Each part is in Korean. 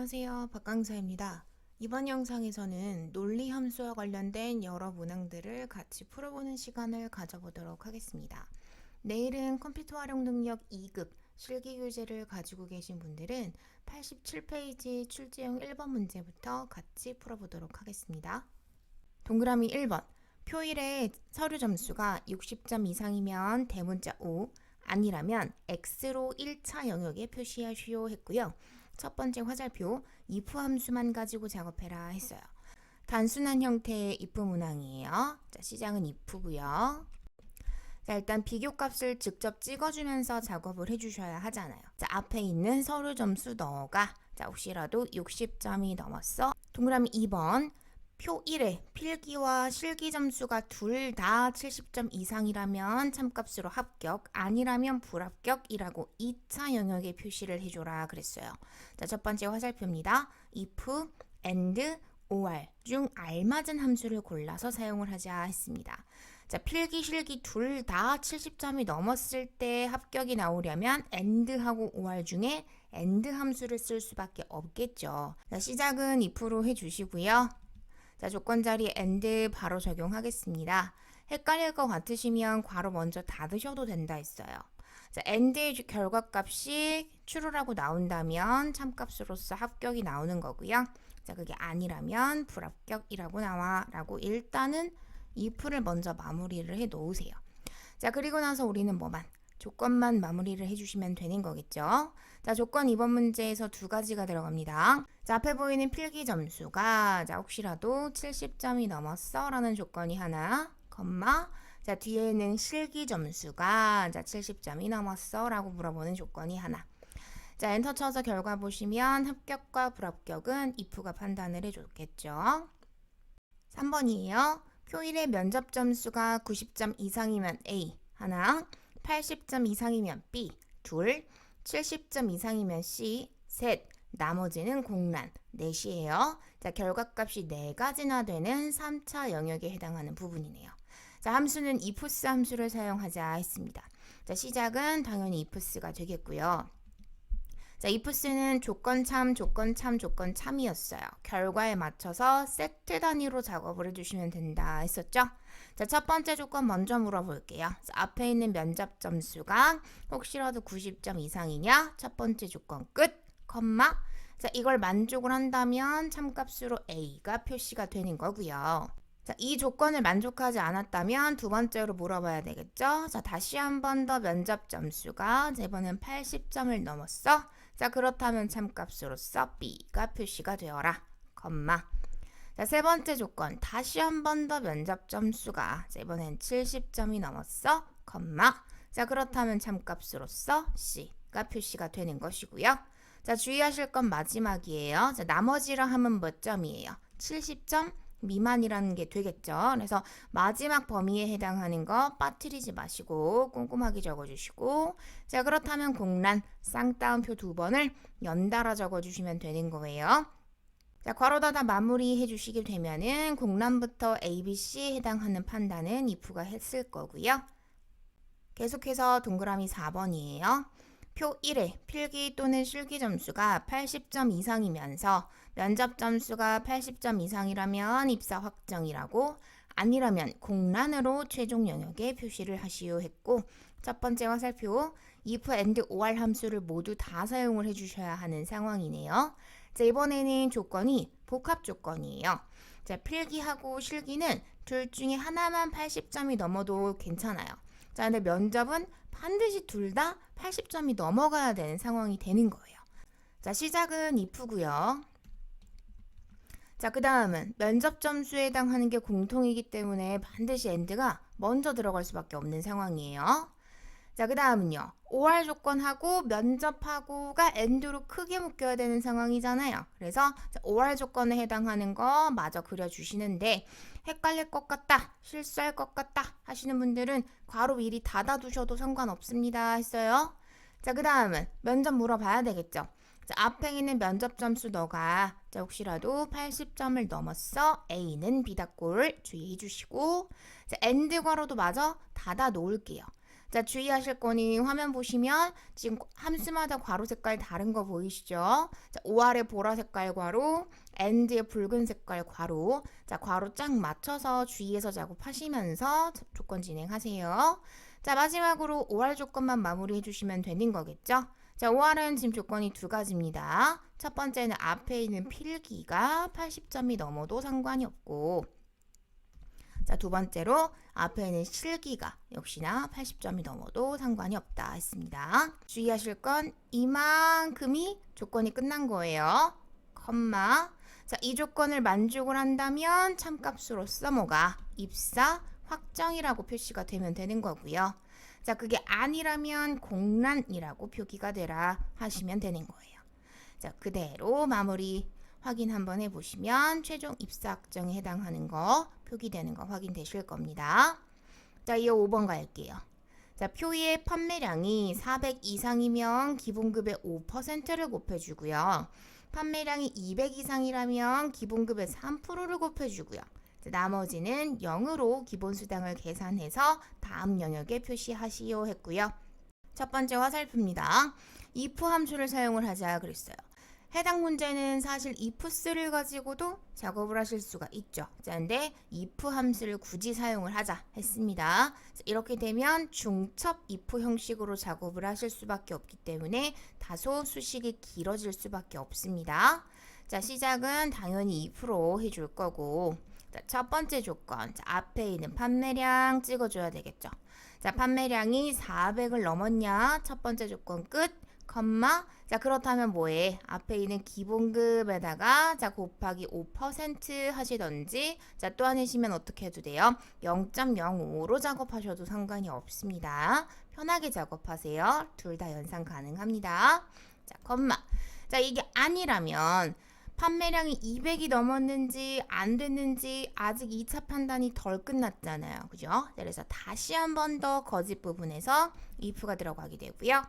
안녕하세요. 박강사입니다. 이번 영상에서는 논리 함수와 관련된 여러 문항들을 같이 풀어보는 시간을 가져보도록 하겠습니다. 내일은 컴퓨터 활용 능력 2급 실기 교재를 가지고 계신 분들은 87페이지 출제용 1번 문제부터 같이 풀어보도록 하겠습니다. 동그라미 1번. 표1의 서류 점수가 60점 이상이면 대문자 O, 아니라면 X로 1차 영역에 표시하시오 했고요. 첫 번째 화살표, if 함수만 가지고 작업해라 했어요. 단순한 형태의 if 문항이에요. 자, 시작은 if고요. 자, 일단 비교값을 직접 찍어주면서 작업을 해주셔야 하잖아요. 자, 앞에 있는 서류 점수 너가 자, 혹시라도 60점이 넘었어. 동그라미 2번. 표 1에 필기와 실기 점수가 둘 다 70점 이상이라면 참값으로 합격, 아니라면 불합격이라고 2차 영역에 표시를 해줘라 그랬어요. 자, 첫 번째 화살표입니다. if, and, or 중 알맞은 함수를 골라서 사용을 하자 했습니다. 자, 필기, 실기 둘 다 70점이 넘었을 때 합격이 나오려면 and하고 or 중에 and 함수를 쓸 수밖에 없겠죠. 자, 시작은 if로 해주시고요. 자, 조건 자리에 and 바로 적용하겠습니다. 헷갈릴 것 같으시면 괄호 먼저 닫으셔도 된다 했어요. 자, and의 결과값이 true라고 나온다면 참값으로서 합격이 나오는 거고요. 자, 그게 아니라면 불합격이라고 나와 라고 일단은 if를 먼저 마무리를 해 놓으세요. 자, 그리고 나서 우리는 뭐만? 조건만 마무리를 해주시면 되는 거겠죠. 자, 조건 2번 문제에서 두 가지가 들어갑니다. 자, 앞에 보이는 필기 점수가 자, 혹시라도 70점이 넘었어 라는 조건이 하나, 컴마, 자, 뒤에는 실기 점수가 자, 70점이 넘었어 라고 물어보는 조건이 하나. 자, 엔터 쳐서 결과 보시면 합격과 불합격은 if가 판단을 해줬겠죠. 3번이에요. 표 1의 면접 점수가 90점 이상이면 A, 하나, 80점 이상이면 B, 둘, 70점 이상이면 C, 셋, 나머지는 공란, 넷이에요. 자, 결과값이 4가지나 되는 3차 영역에 해당하는 부분이네요. 자, 함수는 ifs 함수를 사용하자 했습니다. 자, 시작은 당연히 ifs가 되겠고요. 자, ifs는 조건 참, 조건 참, 조건 참이었어요. 결과에 맞춰서 세트 단위로 작업을 해주시면 된다 했었죠? 자, 첫 번째 조건 먼저 물어볼게요. 자, 앞에 있는 면접 점수가 혹시라도 90점 이상이냐? 첫 번째 조건 끝, 컴마. 자, 이걸 만족을 한다면 참값으로 A가 표시가 되는 거고요. 자, 이 조건을 만족하지 않았다면 두 번째로 물어봐야 되겠죠? 자, 다시 한 번 더 면접 점수가 이번엔 80점을 넘었어. 자, 그렇다면 참값으로서 B가 표시가 되어라, 컴마. 자, 세 번째 조건, 다시 한 번 더 면접 점수가 이번엔 70점이 넘었어, 컴마. 자, 그렇다면 참값으로서 C가 표시가 되는 것이고요. 자, 주의하실 건 마지막이에요. 자, 나머지라 하면 몇 점이에요? 70점 미만이라는 게 되겠죠. 그래서 마지막 범위에 해당하는 거 빠뜨리지 마시고 꼼꼼하게 적어주시고, 자, 그렇다면 공란 쌍따옴표 2번을 연달아 적어주시면 되는 거예요. 자, 괄호 닫아 마무리 해주시게 되면은 공란부터 A, B, C에 해당하는 판단은 if가 했을 거고요. 계속해서 동그라미 4번이에요. 표 1에 필기 또는 실기 점수가 80점 이상이면서 면접 점수가 80점 이상이라면 입사 확정이라고, 아니라면 공란으로 최종 영역에 표시를 하시오 했고, 첫 번째 화살표 if, and, or 함수를 모두 다 사용을 해주셔야 하는 상황이네요. 자, 이번에는 조건이 복합 조건이에요. 자, 필기하고 실기는 둘 중에 하나만 80점이 넘어도 괜찮아요. 자, 근데 면접은 반드시 둘 다 80점이 넘어가야 되는 상황이 되는 거예요. 자, 시작은 if고요. 자, 그 다음은 면접 점수에 해당하는 게 공통이기 때문에 반드시 and가 먼저 들어갈 수밖에 없는 상황이에요. 자, 그 다음은요. OR 조건하고 면접하고가 and로 크게 묶여야 되는 상황이잖아요. 그래서 OR 조건에 해당하는 거 마저 그려주시는데, 헷갈릴 것 같다, 실수할 것 같다 하시는 분들은 괄호 미리 닫아두셔도 상관없습니다 했어요. 자, 그 다음은 면접 물어봐야 되겠죠. 자, 앞에 있는 면접 점수 너가 자, 혹시라도 80점을 넘었어. A는 B다꼴 주의해 주시고, 자, and 괄호도 마저 닫아 놓을게요. 자, 주의하실 거니 화면 보시면 지금 함수마다 괄호 색깔 다른 거 보이시죠? 자, OR의 보라 색깔 괄호, AND의 붉은 색깔 괄호. 자, 괄호 쫙 맞춰서 주의해서 작업하시면서 조건 진행하세요. 자, 마지막으로 OR 조건만 마무리해 주시면 되는 거겠죠? 자, OR은 지금 조건이 두 가지입니다. 첫 번째는 앞에 있는 필기가 80점이 넘어도 상관이 없고, 자, 두 번째로 앞에 있는 실기가 역시나 80점이 넘어도 상관이 없다 했습니다. 주의하실 건 이만큼이 조건이 끝난 거예요. 컴마. 자, 이 조건을 만족을 한다면 참값으로서 뭐가 입사 확정이라고 표시가 되면 되는 거고요. 자, 그게 아니라면 공란이라고 표기가 되라 하시면 되는 거예요. 자, 그대로 마무리 확인 한번 해보시면 최종 입사 확정에 해당하는 거 표기되는 거 확인되실 겁니다. 자, 이어 5번 갈게요. 자, 표의 판매량이 400 이상이면 기본급의 5%를 곱해주고요. 판매량이 200 이상이라면 기본급의 3%를 곱해주고요. 자, 나머지는 0으로 기본수당을 계산해서 다음 영역에 표시하시오 했고요. 첫 번째 화살표입니다. if 함수를 사용을 하자 그랬어요. 해당 문제는 사실 ifs를 가지고도 작업을 하실 수가 있죠. 자, 근데 if 함수를 굳이 사용을 하자 했습니다. 자, 이렇게 되면 중첩 if 형식으로 작업을 하실 수밖에 없기 때문에 다소 수식이 길어질 수밖에 없습니다. 자, 시작은 당연히 if로 해줄 거고, 자, 첫 번째 조건, 자, 앞에 있는 판매량 찍어줘야 되겠죠. 자, 판매량이 400을 넘었냐? 첫 번째 조건 끝. 컴마. 자, 그렇다면 뭐해? 앞에 있는 기본급에다가 자, 곱하기 5% 하시던지, 자, 또 하시면 어떻게 해도 돼요? 0.05로 작업하셔도 상관이 없습니다. 편하게 작업하세요. 둘 다 연상 가능합니다. 자, 컴마. 자, 이게 아니라면 판매량이 200이 넘었는지 안 됐는지 아직 2차 판단이 덜 끝났잖아요. 그죠? 그래서 다시 한 번 더 거짓 부분에서 if가 들어가게 되고요.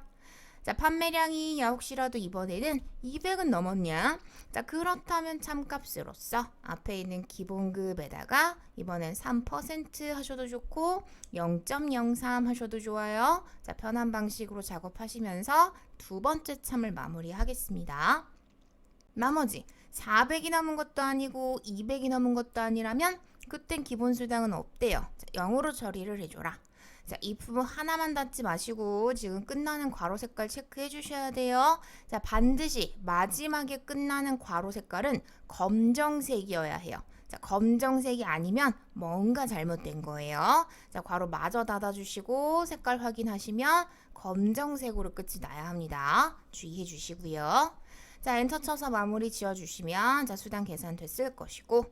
자, 판매량이 혹시라도 이번에는 200은 넘었냐? 자, 그렇다면 참값으로서 앞에 있는 기본급에다가 이번엔 3% 하셔도 좋고 0.03 하셔도 좋아요. 자, 편한 방식으로 작업하시면서 두 번째 참을 마무리하겠습니다. 나머지 400이 남은 것도 아니고 200이 넘은 것도 아니라면 그땐 기본수당은 없대요. 자, 0으로 처리를 해줘라. 자, if 하나만 닫지 마시고 지금 끝나는 괄호 색깔 체크해 주셔야 돼요. 자, 반드시 마지막에 끝나는 괄호 색깔은 검정색이어야 해요. 자, 검정색이 아니면 뭔가 잘못된 거예요. 자, 괄호 마저 닫아주시고 색깔 확인하시면 검정색으로 끝이 나야 합니다. 주의해 주시고요. 자, 엔터 쳐서 마무리 지어주시면 자, 수당 계산 됐을 것이고,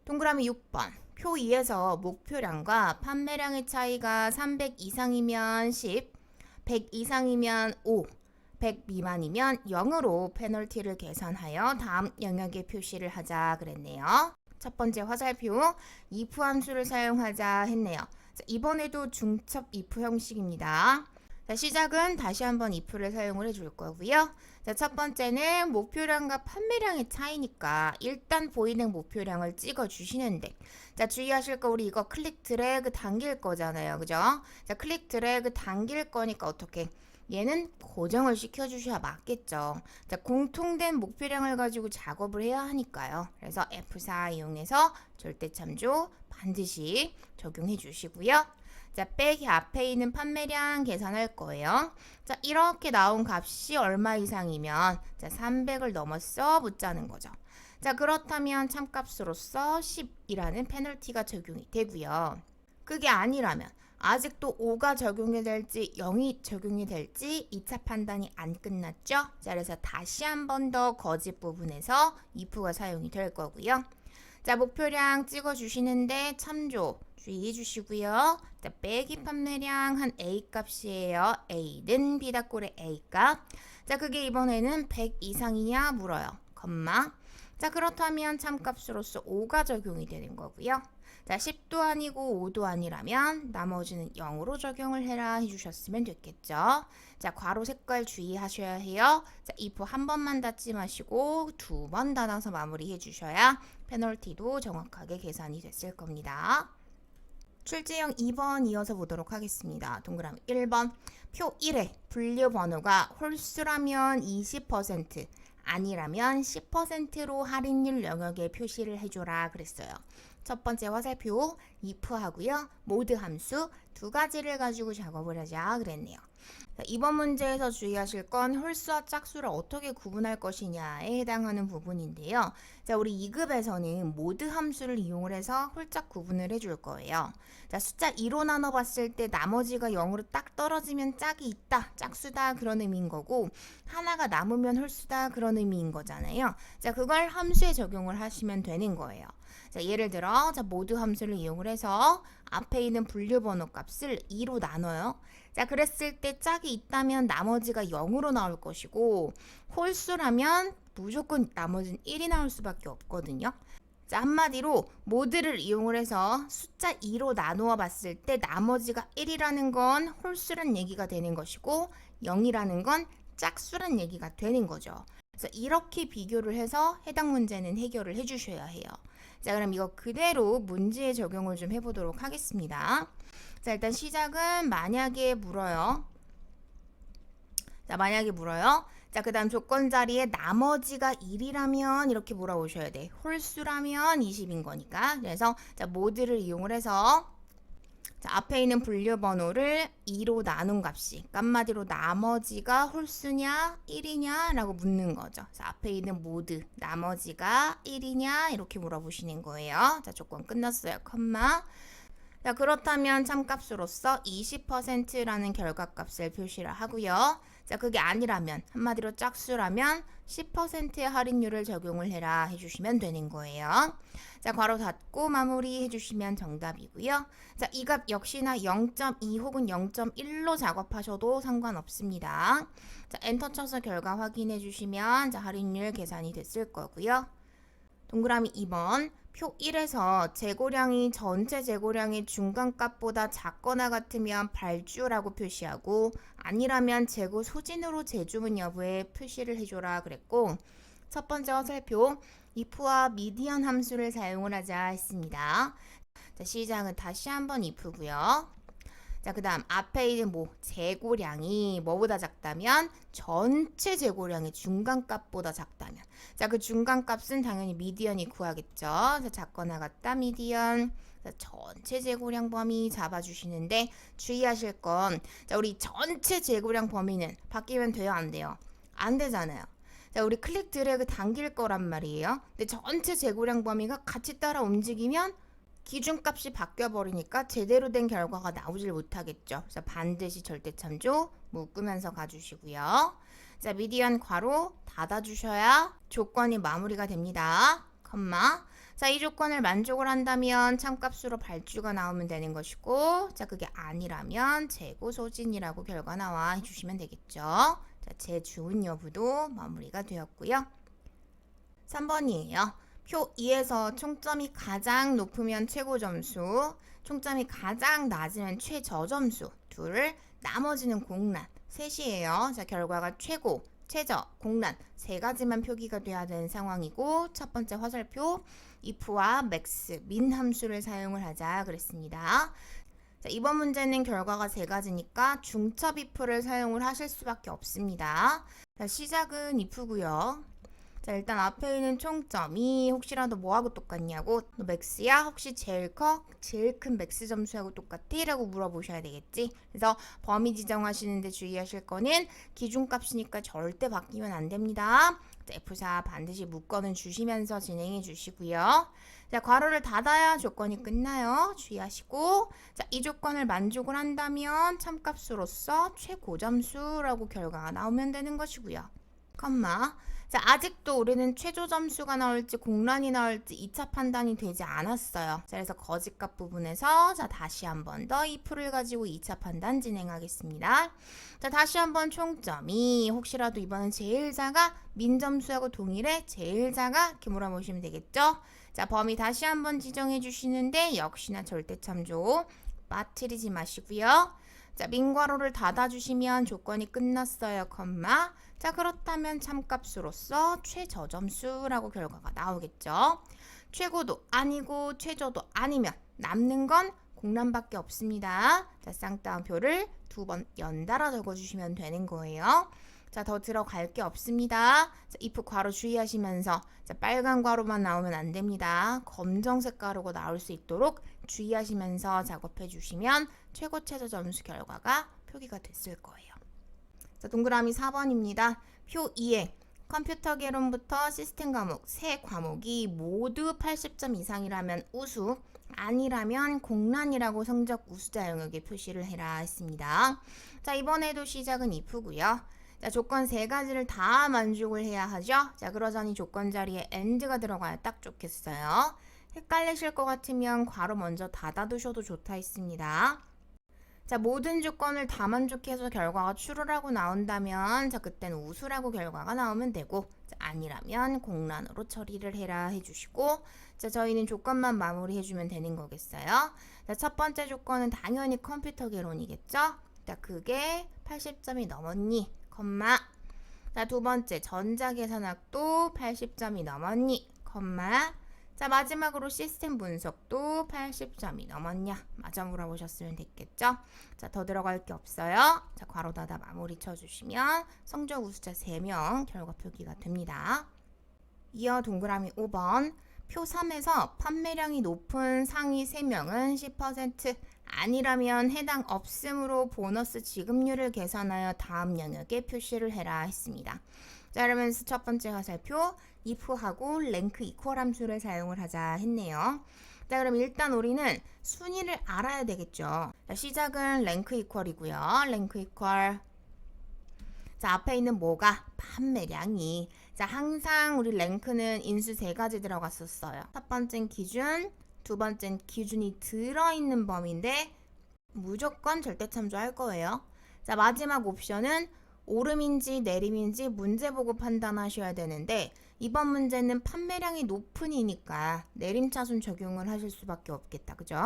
동그라미 6번. 표 2에서 목표량과 판매량의 차이가 300 이상이면 10, 100 이상이면 5, 100 미만이면 0으로 페널티를 계산하여 다음 영역에 표시를 하자 그랬네요. 첫 번째 화살표 if 함수를 사용하자 했네요. 자, 이번에도 중첩 if 형식입니다. 자, 시작은 다시 한번 if를 사용을 해줄 거고요. 자, 첫 번째는 목표량과 판매량의 차이니까 일단 보이는 목표량을 찍어 주시는데, 자, 주의하실 거 우리 이거 클릭 드래그 당길 거잖아요. 그죠? 자, 클릭 드래그 당길 거니까 어떻게? 얘는 고정을 시켜 주셔야 맞겠죠. 자, 공통된 목표량을 가지고 작업을 해야 하니까요. 그래서 F4 이용해서 절대 참조 반드시 적용해 주시고요. 자, 빼기 앞에 있는 판매량 계산할 거예요. 자, 이렇게 나온 값이 얼마 이상이면 자, 300을 넘었어 붙자는 거죠. 자, 그렇다면 참값으로서 10이라는 페널티가 적용이 되고요. 그게 아니라면 아직도 5가 적용이 될지 0이 적용이 될지 2차 판단이 안 끝났죠. 자, 그래서 다시 한 번 더 거짓 부분에서 if가 사용이 될 거고요. 자, 목표량 찍어주시는데 참조 주의해 주시고요. 자, 빼기 판매량 한 A 값이에요. A는 비다꼴의 A 값. 자, 그게 이번에는 100 이상이냐 물어요. 컴마. 자, 그렇다면 참값으로서 5가 적용이 되는 거고요. 자, 10도 아니고 5도 아니라면 나머지는 0으로 적용을 해라 해주셨으면 됐겠죠. 자, 괄호 색깔 주의하셔야 해요. 자, if 한 번만 닫지 마시고 두 번 닫아서 마무리해 주셔야 페널티도 정확하게 계산이 됐을 겁니다. 출제형 2번 이어서 보도록 하겠습니다. 동그라미 1번. 표 1의 분류 번호가 홀수라면 20%, 아니라면 10%로 할인율 영역에 표시를 해줘라 그랬어요. 첫 번째 화살표 if 하고요. 모드 함수 두 가지를 가지고 작업을 하자 그랬네요. 자, 이번 문제에서 주의하실 건 홀수와 짝수를 어떻게 구분할 것이냐에 해당하는 부분인데요. 자, 우리 2급에서는 모드 함수를 이용을 해서 홀짝 구분을 해줄 거예요. 자, 숫자 2로 나눠봤을 때 나머지가 0으로 딱 떨어지면 짝이 있다, 짝수다 그런 의미인 거고, 하나가 남으면 홀수다 그런 의미인 거잖아요. 자, 그걸 함수에 적용을 하시면 되는 거예요. 자, 예를 들어 모드 함수를 이용을 해서 앞에 있는 분류 번호 값을 2로 나눠요. 자, 그랬을 때 짝이 있다면 나머지가 0으로 나올 것이고, 홀수라면 무조건 나머지는 1이 나올 수밖에 없거든요. 자, 한마디로 모드를 이용을 해서 숫자 2로 나누어 봤을 때 나머지가 1이라는 건 홀수란 얘기가 되는 것이고, 0이라는 건 짝수란 얘기가 되는 거죠. 그래서 이렇게 비교를 해서 해당 문제는 해결을 해주셔야 해요. 자, 그럼 이거 그대로 문제에 적용을 좀 해보도록 하겠습니다. 자, 일단 시작은 만약에 물어요. 자, 만약에 물어요. 자, 그 다음 조건 자리에 나머지가 1이라면 이렇게 물어보셔야 돼. 홀수라면 20인 거니까. 그래서 자, 모드를 이용을 해서 자, 앞에 있는 분류 번호를 2로 나눈 값이, 한마디로 나머지가 홀수냐 1이냐 라고 묻는 거죠. 자, 앞에 있는 모드 나머지가 1이냐 이렇게 물어보시는 거예요. 자, 조건 끝났어요. 컴마. 자, 그렇다면 참값으로서 20%라는 결과값을 표시를 하고요. 자, 그게 아니라면, 한마디로 짝수라면 10%의 할인율을 적용을 해라 해주시면 되는 거예요. 자, 괄호 닫고 마무리 해주시면 정답이고요. 자, 이 값 역시나 0.2 혹은 0.1로 작업하셔도 상관없습니다. 자, 엔터 쳐서 결과 확인해 주시면 자, 할인율 계산이 됐을 거고요. 동그라미 2번. 표 1에서 재고량이 전체 재고량의 중간값보다 작거나 같으면 발주라고 표시하고, 아니라면 재고 소진으로 재주문 여부에 표시를 해줘라 그랬고, 첫 번째 화살표 if와 미디언 함수를 사용을 하자 했습니다. 자, 시작은 다시 한번 if고요. 자, 그 다음 앞에 있는 재고량이 뭐보다 작다면 전체 재고량의 중간값보다 작다면, 자, 그 중간값은 당연히 미디언이 구하겠죠. 자, 작거나 같다 미디언. 자, 전체 재고량 범위 잡아주시는데 주의하실 건, 자, 우리 전체 재고량 범위는 바뀌면 돼요, 안 돼요? 안 되잖아요. 자, 우리 클릭 드래그 당길 거란 말이에요. 근데 전체 재고량 범위가 같이 따라 움직이면 기준값이 바뀌어버리니까 제대로 된 결과가 나오질 못하겠죠. 그래서 반드시 절대참조 묶으면서 가주시고요. 자, 미디언 괄호 닫아주셔야 조건이 마무리가 됩니다. 컴마. 자, 이 조건을 만족을 한다면 참값으로 발주가 나오면 되는 것이고, 자, 그게 아니라면 재고 소진이라고 결과 나와 해주시면 되겠죠. 자, 재주문 여부도 마무리가 되었고요. 3번이에요. 표 2에서 총점이 가장 높으면 최고 점수, 총점이 가장 낮으면 최저 점수, 둘, 나머지는 공란, 셋이에요. 자, 결과가 최고, 최저, 공란 세 가지만 표기가 돼야 되는 상황이고, 첫 번째 화살표 if와 max, min 함수를 사용을 하자 그랬습니다. 자, 이번 문제는 결과가 세 가지니까 중첩 if를 사용을 하실 수밖에 없습니다. 자, 시작은 if고요. 자, 일단 앞에 있는 총점이 혹시라도 뭐하고 똑같냐고, 너 맥스야? 혹시 제일 큰 맥스 점수하고 똑같아? 라고 물어보셔야 되겠지. 그래서 범위 지정하시는데 주의하실 거는 기준값이니까 절대 바뀌면 안 됩니다. F4 반드시 묶어는 주시면서 진행해 주시고요. 자, 괄호를 닫아야 조건이 끝나요. 주의하시고, 자, 이 조건을 만족을 한다면 참값으로서 최고점수라고 결과가 나오면 되는 것이고요. 컴마. 자, 아직도 우리는 최저 점수가 나올지 공란이 나올지 2차 판단이 되지 않았어요. 자, 그래서 거짓값 부분에서 자, 다시 한 번 더 if를 가지고 2차 판단 진행하겠습니다. 자, 다시 한번 총점이 혹시라도 이번엔 제일 작아 민점수하고 동일해 제일 작아 이렇게 물어보시면 되겠죠. 자, 범위 다시 한번 지정해 주시는데 역시나 절대 참조 빠뜨리지 마시고요. 자, 민괄호를 닫아주시면 조건이 끝났어요, 컴마. 자, 그렇다면 참값으로서 최저점수라고 결과가 나오겠죠. 최고도 아니고 최저도 아니면 남는 건 공란밖에 없습니다. 자, 쌍따옴표를 2번 연달아 적어주시면 되는 거예요. 자, 더 들어갈 게 없습니다. 자, if 괄호 주의하시면서 자, 빨간 괄호만 나오면 안 됩니다. 검정색 괄호가 나올 수 있도록 주의하시면서 작업해 주시면 최고 최저 점수 결과가 표기가 됐을 거예요. 자, 동그라미 4번입니다. 표 2에 컴퓨터 개론부터 시스템 과목 3과목이 모두 80점 이상이라면 우수, 아니라면 공란이라고 성적 우수자 영역에 표시를 해라 했습니다. 자, 이번에도 시작은 if고요. 자, 조건 3가지를 다 만족을 해야 하죠. 자, 그러자니 조건 자리에 and가 들어가야 딱 좋겠어요. 헷갈리실 것 같으면 괄호 먼저 닫아두셔도 좋다 했습니다. 자, 모든 조건을 다 만족해서 결과가 true라고 나온다면 자, 그땐 우수라고 결과가 나오면 되고, 자, 아니라면 공란으로 처리를 해라 해주시고, 자, 저희는 조건만 마무리해주면 되는 거겠어요. 자, 첫 번째 조건은 당연히 컴퓨터 개론이겠죠. 자, 그게 80점이 넘었니? 컴마. 자, 두 번째 전자계산학도 80점이 넘었니? 컴마. 자, 마지막으로 시스템 분석도 80점이 넘었냐? 맞아 물어보셨으면 됐겠죠? 자, 더 들어갈 게 없어요. 자, 괄호 닫아 마무리 쳐주시면 성적 우수자 3명 결과 표기가 됩니다. 이어 동그라미 5번 표 3에서 판매량이 높은 상위 3명은 10%, 아니라면 해당 없음으로 보너스 지급률을 계산하여 다음 영역에 표시를 해라 했습니다. 자, 그러면서 첫 번째 화살표 if하고 랭크 이퀄 함수를 사용을 하자 했네요. 자, 그럼 일단 우리는 순위를 알아야 되겠죠. 자, 시작은 랭크 이퀄이고요. 랭크 이퀄. 자, 앞에 있는 뭐가? 판매량이. 자, 항상 우리 랭크는 인수 3가지 들어갔었어요. 첫 번째는 기준, 두 번째는 기준이 들어있는 범위인데 무조건 절대 참조할 거예요. 자, 마지막 옵션은 오름인지 내림인지 문제 보고 판단하셔야 되는데 이번 문제는 판매량이 높으니까 내림차순 적용을 하실 수밖에 없겠다. 그죠?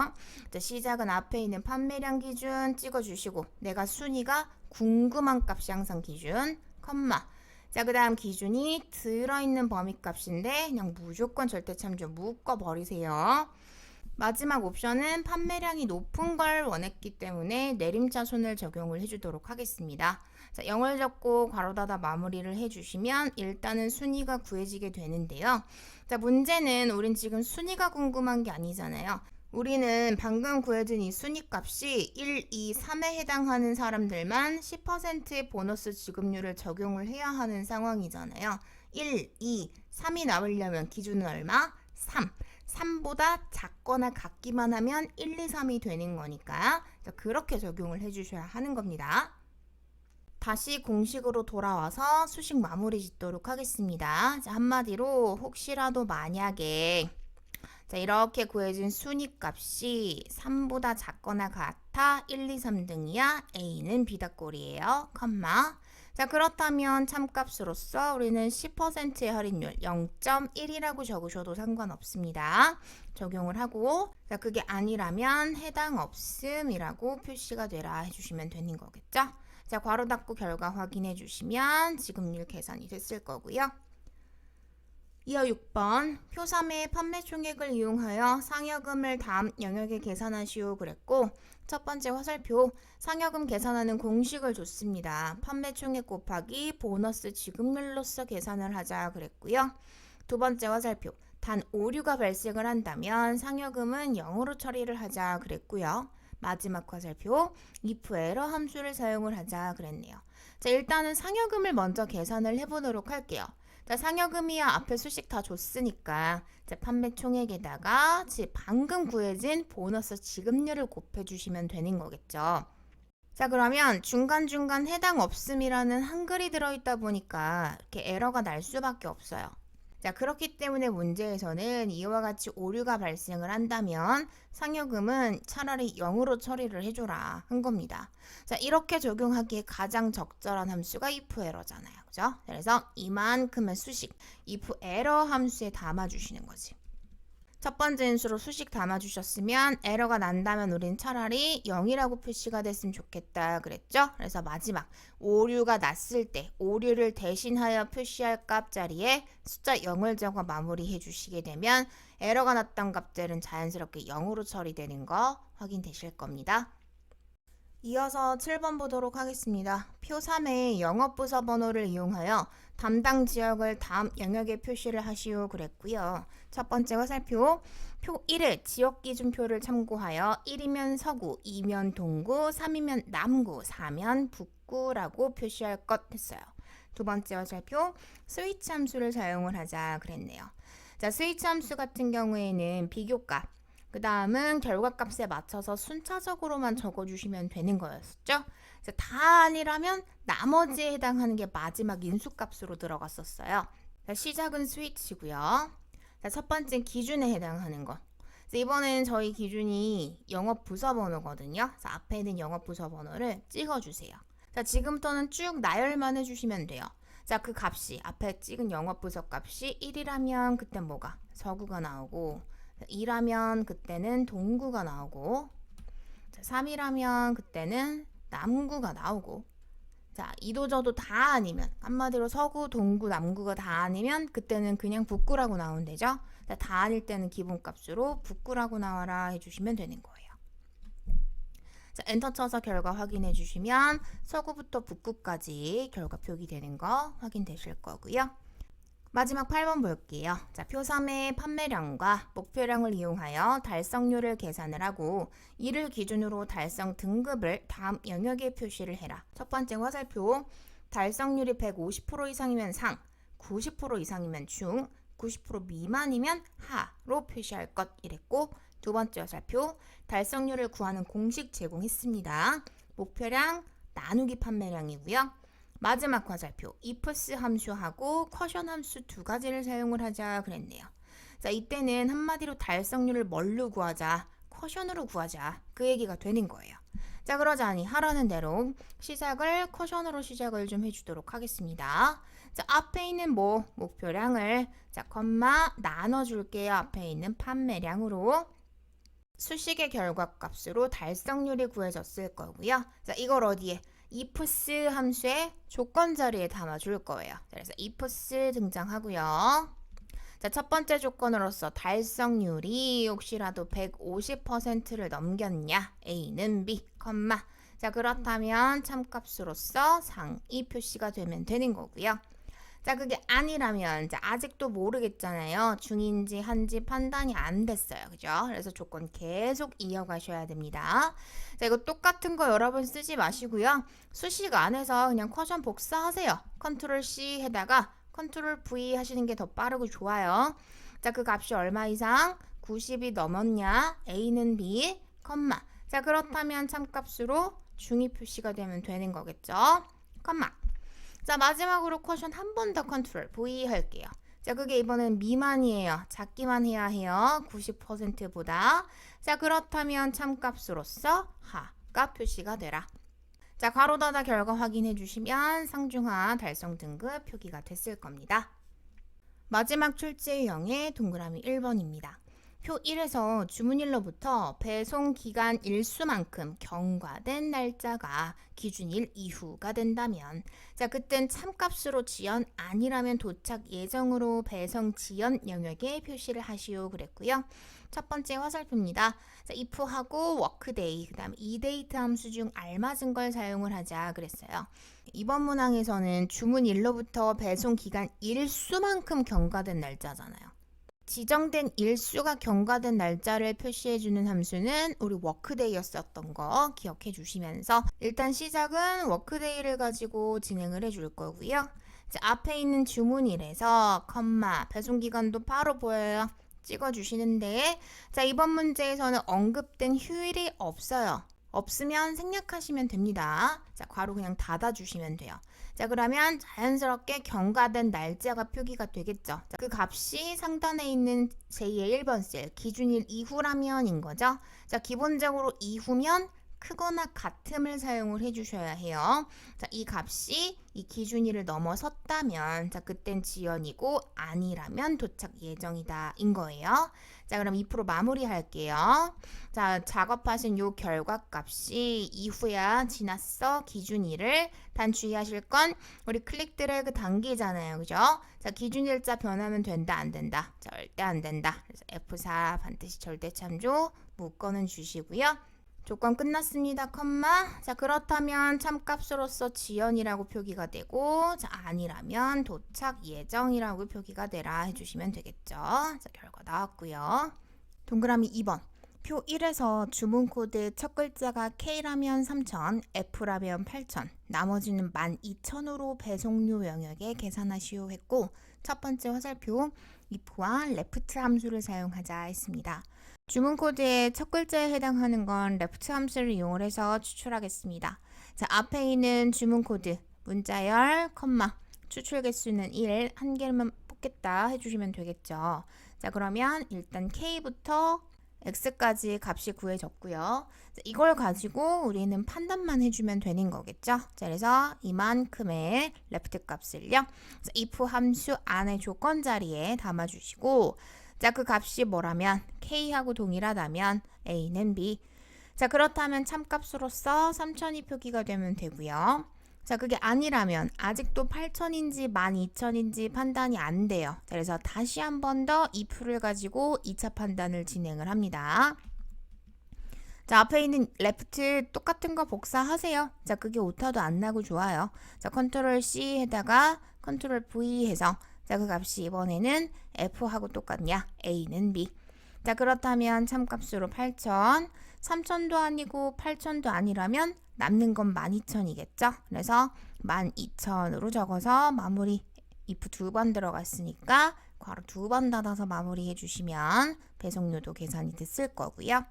자, 시작은 앞에 있는 판매량 기준 찍어주시고 내가 순위가 궁금한 값이 항상 기준, 컴마. 자, 그 다음 기준이 들어있는 범위값인데 그냥 무조건 절대 참조 묶어버리세요. 마지막 옵션은 판매량이 높은 걸 원했기 때문에 내림차순을 적용을 해주도록 하겠습니다. 자, 0을 적고 괄호 닫아 마무리를 해주시면 일단은 순위가 구해지게 되는데요. 자, 문제는 우린 지금 순위가 궁금한 게 아니잖아요. 우리는 방금 구해진 이 순위값이 1, 2, 3에 해당하는 사람들만 10%의 보너스 지급률을 적용을 해야 하는 상황이잖아요. 1, 2, 3이 나오려면 기준은 얼마? 3. 3보다 작거나 같기만 하면 1, 2, 3이 되는 거니까 그렇게 적용을 해주셔야 하는 겁니다. 다시 공식으로 돌아와서 수식 마무리 짓도록 하겠습니다. 자, 한마디로 혹시라도 만약에 자, 이렇게 구해진 순위값이 3보다 작거나 같아 1, 2, 3등이야 A는 B다꼴이에요. 컴마. 자, 그렇다면 참값으로서 우리는 10%의 할인율 0.1이라고 적으셔도 상관없습니다. 적용을 하고 자, 그게 아니라면 해당 없음이라고 표시가 되라 해주시면 되는 거겠죠. 자, 괄호 닫고 결과 확인해 주시면 지급률 계산이 됐을 거고요. 이어 6번 표 3의 판매 총액을 이용하여 상여금을 다음 영역에 계산하시오 그랬고 첫 번째 화살표 상여금 계산하는 공식을 줬습니다. 판매 총액 곱하기 보너스 지급률로서 계산을 하자 그랬고요. 두 번째 화살표 단 오류가 발생을 한다면 상여금은 0으로 처리를 하자 그랬고요. 마지막 화살표 if 에러 함수를 사용을 하자 그랬네요. 자, 일단은 상여금을 먼저 계산을 해보도록 할게요. 자, 상여금이야 앞에 수식 다 줬으니까 자, 판매 총액에다가 방금 구해진 보너스 지급률을 곱해주시면 되는 거겠죠. 자, 그러면 중간중간 해당 없음이라는 한글이 들어있다 보니까 이렇게 에러가 날 수밖에 없어요. 자, 그렇기 때문에 문제에서는 이와 같이 오류가 발생을 한다면 상여금은 차라리 0으로 처리를 해줘라 한 겁니다. 자, 이렇게 적용하기에 가장 적절한 함수가 if 에러잖아요. 그죠? 그래서 이만큼의 수식 if 에러 함수에 담아주시는 거지. 첫 번째 인수로 수식 담아주셨으면 에러가 난다면 우린 차라리 0이라고 표시가 됐으면 좋겠다 그랬죠? 그래서 마지막 오류가 났을 때 오류를 대신하여 표시할 값 자리에 숫자 0을 적어 마무리해 주시게 되면 에러가 났던 값들은 자연스럽게 0으로 처리되는 거 확인되실 겁니다. 이어서 7번 보도록 하겠습니다. 표 3의 영업부서 번호를 이용하여 담당 지역을 다음 영역에 표시를 하시오 그랬고요. 첫 번째 화살표, 표 1의 지역 기준표를 참고하여 1이면 서구, 2면 동구, 3이면 남구, 4면 북구라고 표시할 것 했어요. 두 번째 화살표, 스위치 함수를 사용을 하자 그랬네요. 자, 스위치 함수 같은 경우에는 비교값, 그 다음은 결과값에 맞춰서 순차적으로만 적어주시면 되는 거였죠. 다 아니라면 나머지에 해당하는 게 마지막 인수값으로 들어갔었어요. 자, 시작은 스위치고요. 자, 첫 번째 기준에 해당하는 거. 이번엔 저희 기준이 영업 부서 번호거든요. 자, 앞에 있는 영업 부서 번호를 찍어주세요. 자, 지금부터는 쭉 나열만 해주시면 돼요. 자, 그 값이 앞에 찍은 영업 부서 값이 1이라면 그때 뭐가? 서구가 나오고 2라면 그때는 동구가 나오고 3이라면 그때는 남구가 나오고 자, 이도 저도 다 아니면 한마디로 서구, 동구, 남구가 다 아니면 그때는 그냥 북구라고 나오면 되죠. 자, 다 아닐 때는 기본값으로 북구라고 나와라 해주시면 되는 거예요. 자, 엔터 쳐서 결과 확인해 주시면 서구부터 북구까지 결과 표기되는 거 확인되실 거고요. 마지막 8번 볼게요. 자, 표 3의 판매량과 목표량을 이용하여 달성률을 계산을 하고 이를 기준으로 달성 등급을 다음 영역에 표시를 해라. 첫 번째 화살표, 달성률이 150% 이상이면 상, 90% 이상이면 중, 90% 미만이면 하로 표시할 것 이랬고 두 번째 화살표, 달성률을 구하는 공식 제공했습니다. 목표량 나누기 판매량이고요. 마지막 화살표, ifs 함수하고 커션 함수 두 가지를 사용을 하자 그랬네요. 자, 이때는 한마디로 달성률을 뭘로 구하자? 커션으로 구하자. 그 얘기가 되는 거예요. 자, 그러자니 하라는 대로 시작을 커션으로 시작을 좀 해주도록 하겠습니다. 자, 앞에 있는 목표량을 자, 컴마 나눠줄게요. 앞에 있는 판매량으로 수식의 결과값으로 달성률이 구해졌을 거고요. 자, 이걸 어디에? ifs 함수의 조건 자리에 담아줄 거예요. 그래서 ifs 등장하고요. 자, 첫 번째 조건으로서 달성률이 혹시라도 150%를 넘겼냐? A는 B, 자, 그렇다면 참값으로서 상이 표시가 되면 되는 거고요. 자, 그게 아니라면 자, 아직도 모르겠잖아요. 중인지 한지 판단이 안 됐어요. 그죠? 그래서 조건 계속 이어가셔야 됩니다. 자, 이거 똑같은 거 여러 번 쓰지 마시고요. 수식 안에서 그냥 커션 복사하세요. 컨트롤 C 해다가 컨트롤 V 하시는 게 더 빠르고 좋아요. 자, 그 값이 얼마 이상? 90이 넘었냐? A는 B, 자, 그렇다면 참값으로 중이 표시가 되면 되는 거겠죠? 자, 마지막으로 쿼션 한 번 더 컨트롤 V 할게요. 자, 그게 이번엔 미만이에요. 작기만 해야 해요. 90%보다. 자, 그렇다면 참값으로서 하가 표시가 되라. 자, 가로 닫아 결과 확인해 주시면 상중하 달성 등급 표기가 됐을 겁니다. 마지막 출제 유형의 동그라미 1번입니다. 표 1에서 주문일로부터 배송 기간 일수만큼 경과된 날짜가 기준일 이후가 된다면 자, 그땐 참값으로 지연 아니라면 도착 예정으로 배송 지연 영역에 표시를 하시오 그랬고요. 첫 번째 화살표입니다. 자, if하고 workday 그다음 eDate 함수 중 알맞은 걸 사용을 하자 그랬어요. 이번 문항에서는 주문일로부터 배송 기간 일수만큼 경과된 날짜잖아요. 지정된 일수가 경과된 날짜를 표시해주는 함수는 우리 워크데이였었던 거 기억해 주시면서 일단 시작은 워크데이를 가지고 진행을 해줄 거고요. 자, 앞에 있는 주문일에서 배송기간도 바로 보여요. 찍어주시는데 자, 이번 문제에서는 언급된 휴일이 없어요. 없으면 생략하시면 됩니다. 자, 괄호 그냥 닫아주시면 돼요. 자, 그러면 자연스럽게 경과된 날짜가 표기가 되겠죠. 자, 그 값이 상단에 있는 제2의 1번 셀 기준일 이후라면인 거죠. 자, 기본적으로 이후면 크거나 같음을 사용을 해주셔야 해요. 자, 이 값이 이 기준일을 넘어섰다면 자, 그땐 지연이고 아니라면 도착 예정이다 인 거예요. 자, 그럼 2% 마무리할게요. 자, 작업하신 요 결과값이 이후야 지났어 기준일을. 단 주의하실 건 우리 클릭 드래그 당기잖아요. 그죠? 자, 기준일자 변하면 된다 안 된다? 절대 안 된다. 그래서 F4 반드시 절대 참조 묶어는 주시고요. 조건 끝났습니다. 컴마. 자, 그렇다면 참값으로서 지연이라고 표기가 되고, 자, 아니라면 도착 예정이라고 표기가 되라 해주시면 되겠죠. 자, 결과 나왔고요. 동그라미 2번. 표 1에서 주문 코드 첫 글자가 K라면 3,000, F라면 8,000, 나머지는 12,000으로 배송료 영역에 계산하시오 했고, 첫 번째 화살표 if와 left 함수를 사용하자 했습니다. 주문 코드의 첫 글자에 해당하는 건 left 함수를 이용을 해서 추출하겠습니다. 자, 앞에 있는 주문 코드 문자열, 컴마, 추출 개수는 1, 한 개만 뽑겠다 해주시면 되겠죠. 자, 그러면 일단 K부터 X까지 값이 구해졌고요. 자, 이걸 가지고 우리는 판단만 해주면 되는 거겠죠. 자, 그래서 이만큼의 left 값을요. 자, if 함수 안에 조건 자리에 담아주시고, 자, 그 값이 뭐라면 K하고 동일하다면 A는 B. 자, 그렇다면 참값으로서 3,000이 표기가 되면 되고요. 자, 그게 아니라면 아직도 8,000인지 12,000인지 판단이 안 돼요. 자, 그래서 다시 한 번 더 if를 가지고 2차 판단을 진행을 합니다. 자, 앞에 있는 left 똑같은 거 복사하세요. 자, 그게 오타도 안 나고 좋아요. 자, 컨트롤 C 해다가 컨트롤 V 해서 자, 그 값이 이번에는 F하고 똑같냐? A는 B. 자, 그렇다면 참값으로 8,000, 3,000도 아니고 8,000도 아니라면 남는 건 12,000이겠죠? 그래서 12,000으로 적어서 마무리 if 2번 들어갔으니까 괄호 2번 닫아서 마무리 해주시면 배송료도 계산이 됐을 거고요.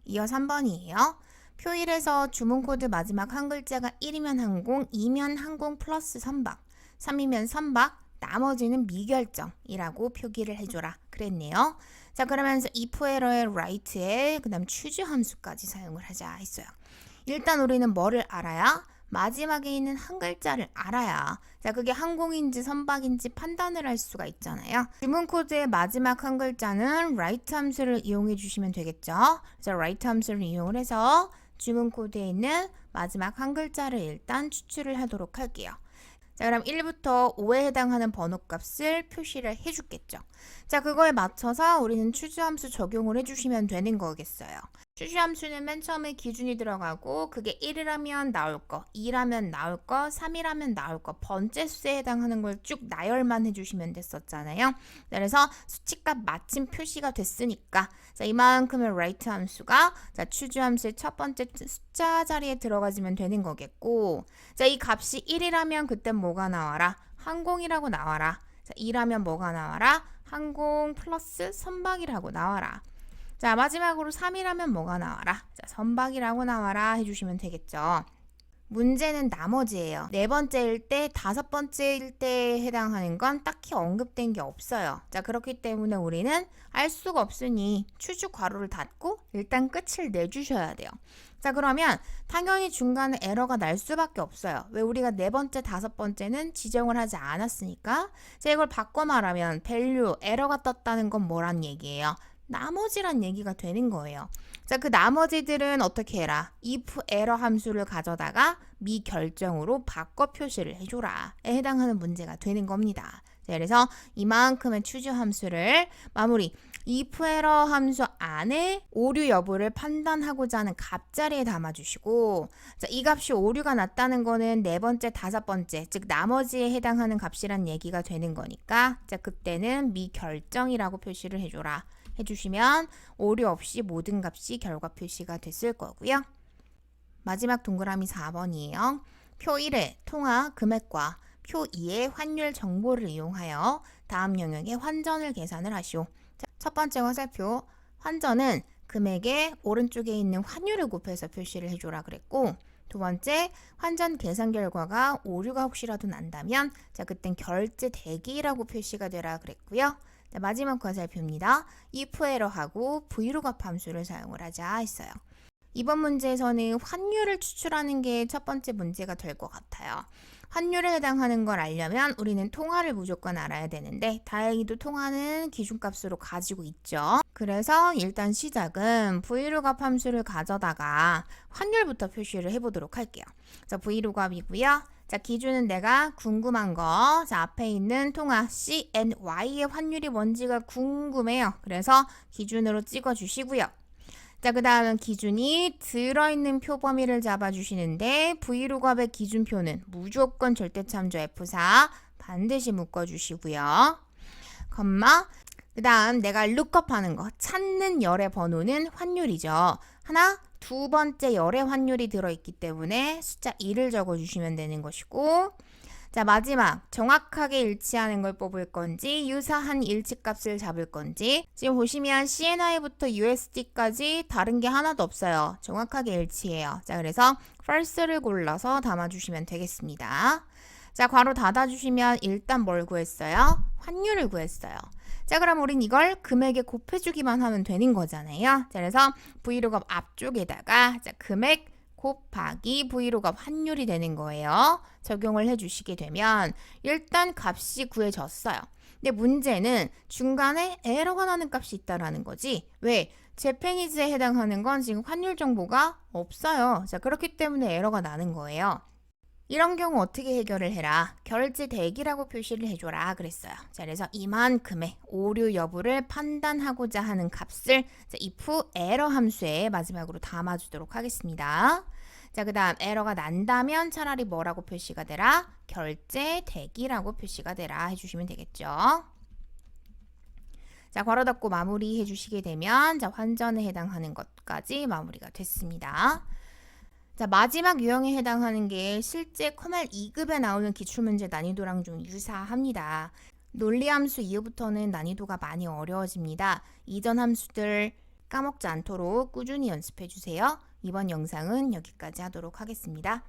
이어 3번이에요. 표 1에서 주문 코드 마지막 한 글자가 1이면 항공, 2면 항공 플러스 선박, 3이면 선박, 나머지는 미결정이라고 표기를 해줘라 그랬네요. 자, 그러면서 if 에러의 right에 그 다음 choose 함수까지 사용을 하자 했어요. 일단 우리는 뭐를 알아야? 마지막에 있는 한 글자를 알아야 자, 그게 항공인지 선박인지 판단을 할 수가 있잖아요. 주문 코드의 마지막 한 글자는 right 함수를 이용해 주시면 되겠죠. 그래서 right 함수를 이용을 해서 주문 코드에 있는 마지막 한 글자를 일단 추출을 하도록 할게요. 자, 그럼 1부터 5에 해당하는 번호값을 표시를 해주겠죠. 자, 그거에 맞춰서 우리는 추주 함수 적용을 해주시면 되는 거겠어요. 추주 함수는 맨 처음에 기준이 들어가고 그게 1이라면 나올 거, 2라면 나올 거, 3이라면 나올 거, 번째 수에 해당하는 걸 쭉 나열만 해주시면 됐었잖아요. 그래서 수치값 마침 표시가 됐으니까 자, 이만큼의 right 함수가 자, 추주 함수의 첫 번째 숫자 자리에 들어가지면 되는 거겠고 자, 이 값이 1이라면 그땐 뭐가 나와라? 항공이라고 나와라. 자, 2라면 뭐가 나와라? 항공 플러스 선박이라고 나와라. 자, 마지막으로 3이라면 뭐가 나와라? 자, 선박이라고 나와라 해주시면 되겠죠. 문제는 나머지예요. 네 번째일 때, 다섯 번째일 때에 해당하는 건 딱히 언급된 게 없어요. 자, 그렇기 때문에 우리는 알 수가 없으니 추주 괄호를 닫고 일단 끝을 내주셔야 돼요. 자, 그러면 당연히 중간에 에러가 날 수밖에 없어요. 왜? 우리가 네 번째, 다섯 번째는 지정을 하지 않았으니까. 자, 이걸 바꿔 말하면 value, 에러가 떴다는 건 뭐란 얘기예요? 나머지란 얘기가 되는 거예요. 자, 그 나머지들은 어떻게 해라? if error 함수를 가져다가 미결정으로 바꿔 표시를 해줘라. 에 해당하는 문제가 되는 겁니다. 자, 그래서 이만큼의 추주 함수를 마무리. if error 함수 안에 오류 여부를 판단하고자 하는 값자리에 담아주시고 자, 이 값이 오류가 났다는 거는 네 번째, 다섯 번째, 즉 나머지에 해당하는 값이란 얘기가 되는 거니까 자, 그때는 미결정이라고 표시를 해줘라. 해주시면 오류 없이 모든 값이 결과 표시가 됐을 거고요. 마지막 동그라미 4번이에요. 표 1의 통화 금액과 표 2의 환율 정보를 이용하여 다음 영역의 환전을 계산을 하시오. 자, 첫 번째 화살표 환전은 금액의 오른쪽에 있는 환율을 곱해서 표시를 해줘라 그랬고 두 번째 환전 계산 결과가 오류가 혹시라도 난다면 자, 그땐 결제 대기라고 표시가 되라 그랬고요. 자, 마지막 화살표입니다. if error하고 vlookup 함수를 사용을 하자 했어요. 이번 문제에서는 환율을 추출하는 게 첫 번째 문제가 될 것 같아요. 환율에 해당하는 걸 알려면 우리는 통화를 무조건 알아야 되는데 다행히도 통화는 기준값으로 가지고 있죠. 그래서 일단 시작은 브이로그업 함수를 가져다가 환율부터 표시를 해보도록 할게요. 자, 브이로그업이고요. 자, 기준은 내가 궁금한 거. 자, 앞에 있는 통화 CNY의 환율이 뭔지가 궁금해요. 그래서 기준으로 찍어주시고요. 자, 그 다음은 기준이 들어있는 표 범위를 잡아주시는데 브이로그업의 기준표는 무조건 절대참조 F4 반드시 묶어주시고요. 컴마. 그 다음 내가 룩업 하는 거 찾는 열의 번호는 환율이죠. 하나, 두 번째 열의 환율이 들어있기 때문에 숫자 2를 적어주시면 되는 것이고, 자, 마지막 정확하게 일치하는 걸 뽑을 건지 유사한 일치값을 잡을 건지. 지금 보시면 CNY부터 USD까지 다른 게 하나도 없어요. 정확하게 일치해요. 자, 그래서 false를 골라서 담아주시면 되겠습니다. 자, 괄호 닫아주시면 일단 뭘 구했어요? 환율을 구했어요. 자, 그럼 우린 이걸 금액에 곱해주기만 하면 되는 거잖아요. 자, 그래서 브이로그업 앞쪽에다가 자, 금액 곱하기 브이로그업 환율이 되는 거예요. 적용을 해주시게 되면 일단 값이 구해졌어요. 근데 문제는 중간에 에러가 나는 값이 있다라는 거지. 왜? 재패니즈에 해당하는 건 지금 환율 정보가 없어요. 자, 그렇기 때문에 에러가 나는 거예요. 이런 경우 어떻게 해결을 해라? 결제 대기라고 표시를 해줘라 그랬어요. 자, 그래서 이만큼의 오류 여부를 판단하고자 하는 값을 자, if error 함수에 마지막으로 담아주도록 하겠습니다. 자, 그 다음 에러가 난다면 차라리 뭐라고 표시가 되라? 결제 대기라고 표시가 되라 해주시면 되겠죠. 자, 괄호 닫고 마무리 해주시게 되면 자, 환전에 해당하는 것까지 마무리가 됐습니다. 자, 마지막 유형에 해당하는 게 실제 컴활 2급에 나오는 기출문제 난이도랑 좀 유사합니다. 논리함수 이후부터는 난이도가 많이 어려워집니다. 이전 함수들 까먹지 않도록 꾸준히 연습해 주세요. 이번 영상은 여기까지 하도록 하겠습니다.